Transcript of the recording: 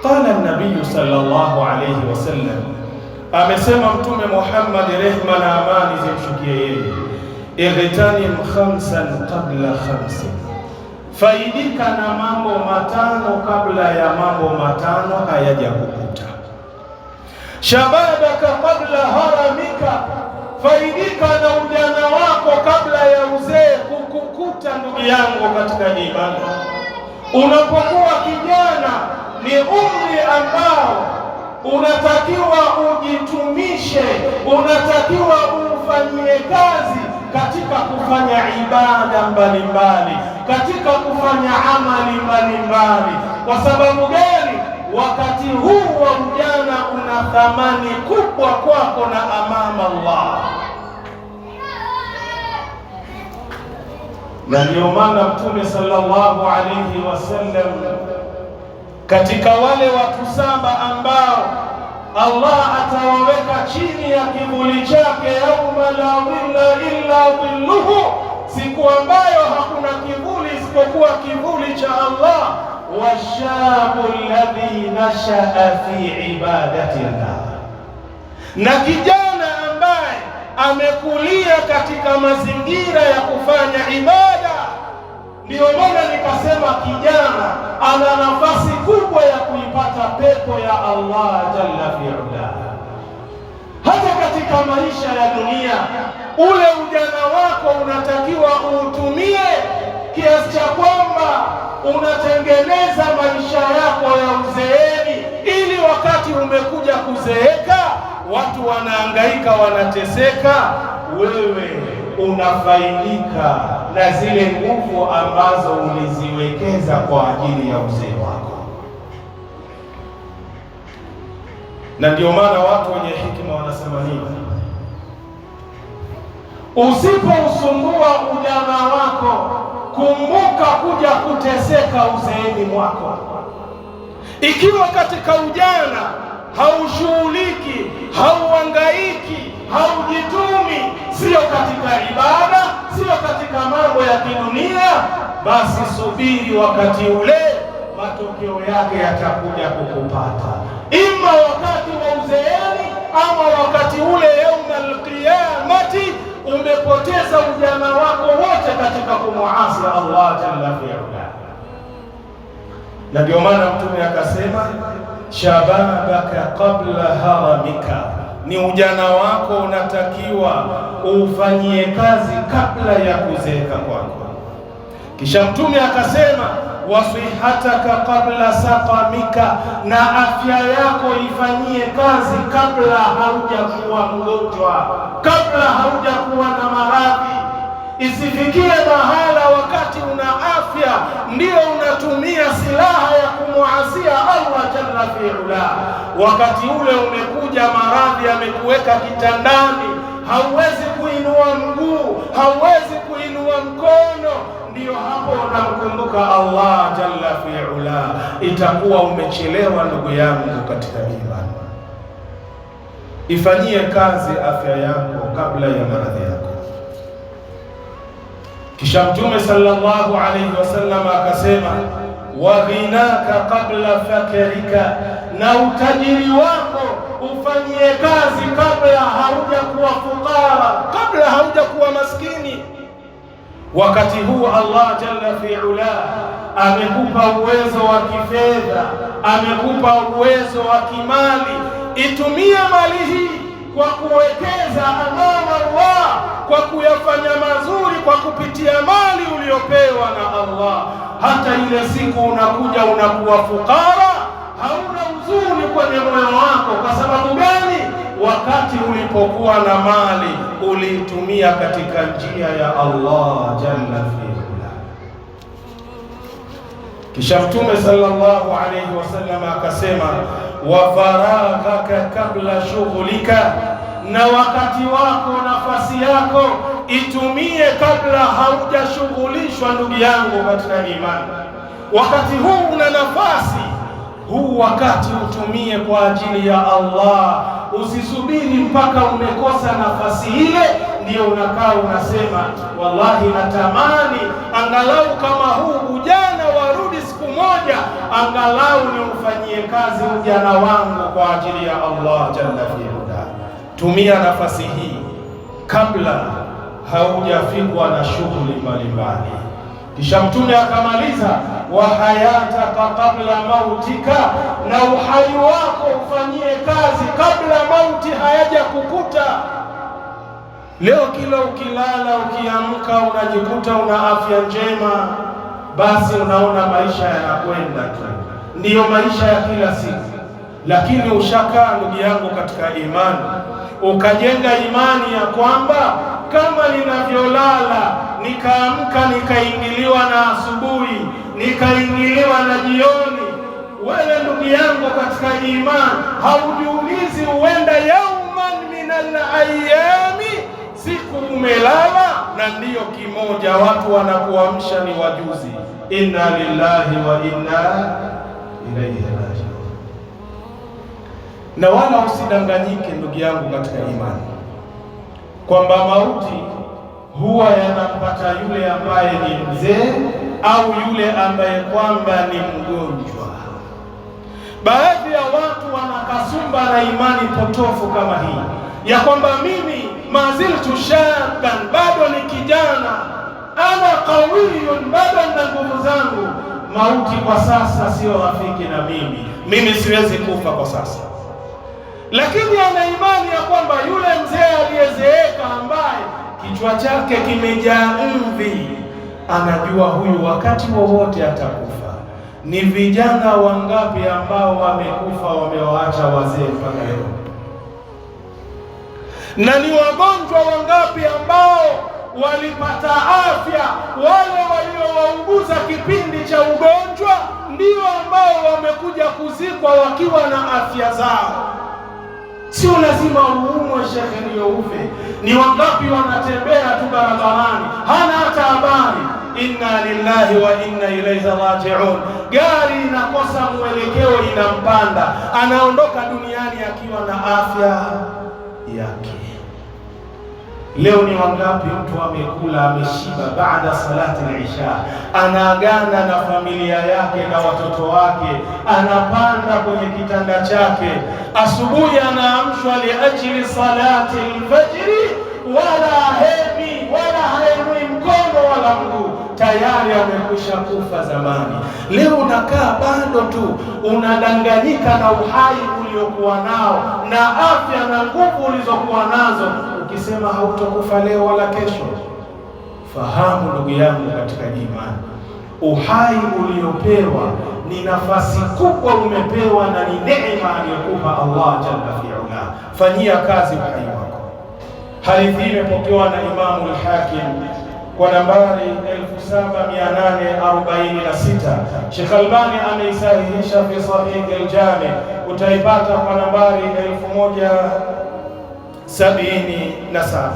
Qala an-nabiy sallallahu alayhi wasallam, amesema Mtume Muhammad, rehma na amani zimshukie yeye, igtanim khamsan qabla khamsin, faidika na mambo matano kabla ya mambo matano hayajakukuta. Shababaka qabla haramika, faidika na ujana wako kabla ya uzee kukukuta. Ndugu yangu katika imani, unapokuwa kijana ni umri ambao unatakiwa ujitumishe, unatakiwa ufanyie kazi katika kufanya ibada mbalimbali, katika kufanya amali mbalimbali. Kwa sababu gani? Wakati huu wa ujana una thamani kubwa kwako na amama Allah. Na ndio maana Mtume sallallahu alayhi wasallam katika wale watu 7 ambao Allah atawaweka chini ya kivuli chake, yauma la dhilla illa dhilluhu, siku ambayo hakuna kivuli isipokuwa kivuli cha Allah. Washabu alladhi nashaa fi ibadati Allah, na kijana ambaye amekulia katika mazingira ya kufanya ibada. Ndio maana nikasema kijana ana nafasi kubwa ya kuipata pepo ya Allah jalla fi'ala. Hata katika maisha ya dunia, ule ujana wako unatakiwa uutumie kiasi cha kwamba unatengeneza maisha yako ya uzeeni, ili wakati umekuja kuzeeka, watu wanahangaika, wanateseka, wewe unafaidika na zile nguvu ambazo uliziwekeza kwa ajili ya uzee wako. Na ndio maana watu wenye hekima wanasema nini? Usipousumbua ujana wako, kumbuka kuja kuteseka uzeeni mwako. Ikiwa katika ujana haushughuliki, hauhangaiki, haujitumi, sio katika ibada, sio katika mambo ya kidunia, basi subiri wakati ule matokeo yake yatakuja kukupata, ima wakati wa uzeeni ama wakati ule yaumul qiyamati umepoteza ujana wako wote katika kumuasi Allah jalla fi'ala. Na ndio maana Mtume akasema, shababaka qabla haramika, ni ujana wako unatakiwa ufanyie kazi kabla ya kuzeeka kwako. Kisha Mtume akasema, wasihataka qabla saqamika, na afya yako ifanyie kazi kabla haujakuwa mgonjwa, kabla haujakuwa na maradhi. Isifikie mahala wakati una afya ndio unatumia silaha ya kumuasia Allah jalla fi'ala. Wakati ule umekuja maradhi yamekuweka kitandani, hauwezi kuinua mguu, hauwezi kuinua mkono, ndio hapo unamkumbuka Allah jalla fi'ala. Itakuwa umechelewa ndugu yangu katika imani. Ifanyie kazi afya yako kabla ya maradhi yako. Kisha Mtume sallallahu alayhi wasallam akasema, wa ghinaka qabla fakrika, na utajiri wako ufanyie kazi kabla haujakuwa fukara, kabla haujakuwa maskini. Wakati huu Allah jalla fi'ala amekupa uwezo wa kifedha, amekupa uwezo wa kimali. Itumie mali hii kwa kuwekeza amama Allah, kwa kuyafanya mazuri kwa kupitia mali uliyopewa na Allah. Hata ile siku unakuja unakuwa fukara, hauna huzuni kwenye moyo wako. Kwa sababu gani? Wakati ulipokuwa na mali uliitumia katika njia ya Allah jalla fi'ala. Kisha Mtume sallallahu alayhi wasallam akasema, wa faraghaka kabla shughlika, na wakati wako, nafasi yako itumie kabla haujashughulishwa. Ndugu yangu katika imani, wakati huu una nafasi, huu wakati utumie kwa ajili ya Allah. Usisubiri mpaka umekosa nafasi ile ndio unakaa unasema wallahi natamani angalau kama huu ujana warudi siku mmoja angalau niufanyie kazi ujana wangu kwa ajili ya Allah jalla fi'ala. Tumia nafasi hii kabla haujafikwa na shughuli mbalimbali. Kisha Mtume akamaliza, wa hayataka kabla mautika, na uhai wako ufanyie kazi kabla mauti hayaja kukuta. Leo kila ukilala ukiamka unajikuta una afya njema, basi unaona maisha yanakwenda tu, ndiyo maisha ya kila siku. Lakini ushakaa ndugu yangu katika imani, ukajenga imani ya kwamba kama ninavyolala nikaamka nikaingiliwa na asubuhi, nikaingiliwa na jioni, wewe ndugu yangu katika imani haujiulizi huenda yauman minal ayami, siku umelala na ndiyo kimoja watu wanakuamsha ni wajuzi, inna lillahi wa inna ilaihi rajiun. Na wala usidanganyike ndugu yangu katika imani kwamba mauti huwa yanampata yule ambaye ni mzee au yule ambaye kwamba ni mgonjwa. Baadhi ya watu wanakasumba na imani potofu kama hii ya kwamba mimi maziltu shaban, bado ni kijana, ana qawiyun, bado na nguvu zangu, mauti kwa sasa sio rafiki na mimi siwezi kufa kwa sasa. Lakini ana imani ya kwamba yule mzee aliyezeeka ambaye kichwa chake kimejaa mvi, anajua huyu wakati wowote atakufa. Ni vijana wangapi ambao wamekufa wamewaacha wazee mpaka leo? Na ni wagonjwa wangapi ambao walipata afya, wale waliowauguza kipindi cha ugonjwa ndio ambao wamekuja kuzikwa wakiwa na afya zao. Sio lazima uumwe shekhe ndio ufe. Ni wangapi wanatembea tu barabarani hana hata habari, inna lillahi wa inna ilaihi rajiun, gari inakosa mwelekeo inampanda, anaondoka duniani akiwa na afya yake. Leo ni wangapi mtu amekula ameshiba, baada salati al-isha anaagana na familia yake na watoto wake, anapanda kwenye kitanda chake, asubuhi anaamshwa liajili salati al-fajri, wala hemi wala hainui mkono wala mguu, tayari amekwisha kufa zamani. Leo unakaa bado tu unadanganyika na uhai uliokuwa nao na afya na nguvu ulizokuwa nazo, ukisema hautokufa leo wala kesho. Fahamu ndugu yangu katika imani, uhai uliopewa ni nafasi kubwa umepewa na ni neema aliyokupa Allah jalla fi'ala. Fanyia kazi uhai wako. Hadithi imepokewa na Imamu al-Hakim kwa nambari 7846. Sheikh Albani ameisahihisha fi Sahih al-Jami, utaipata kwa nambari 1077.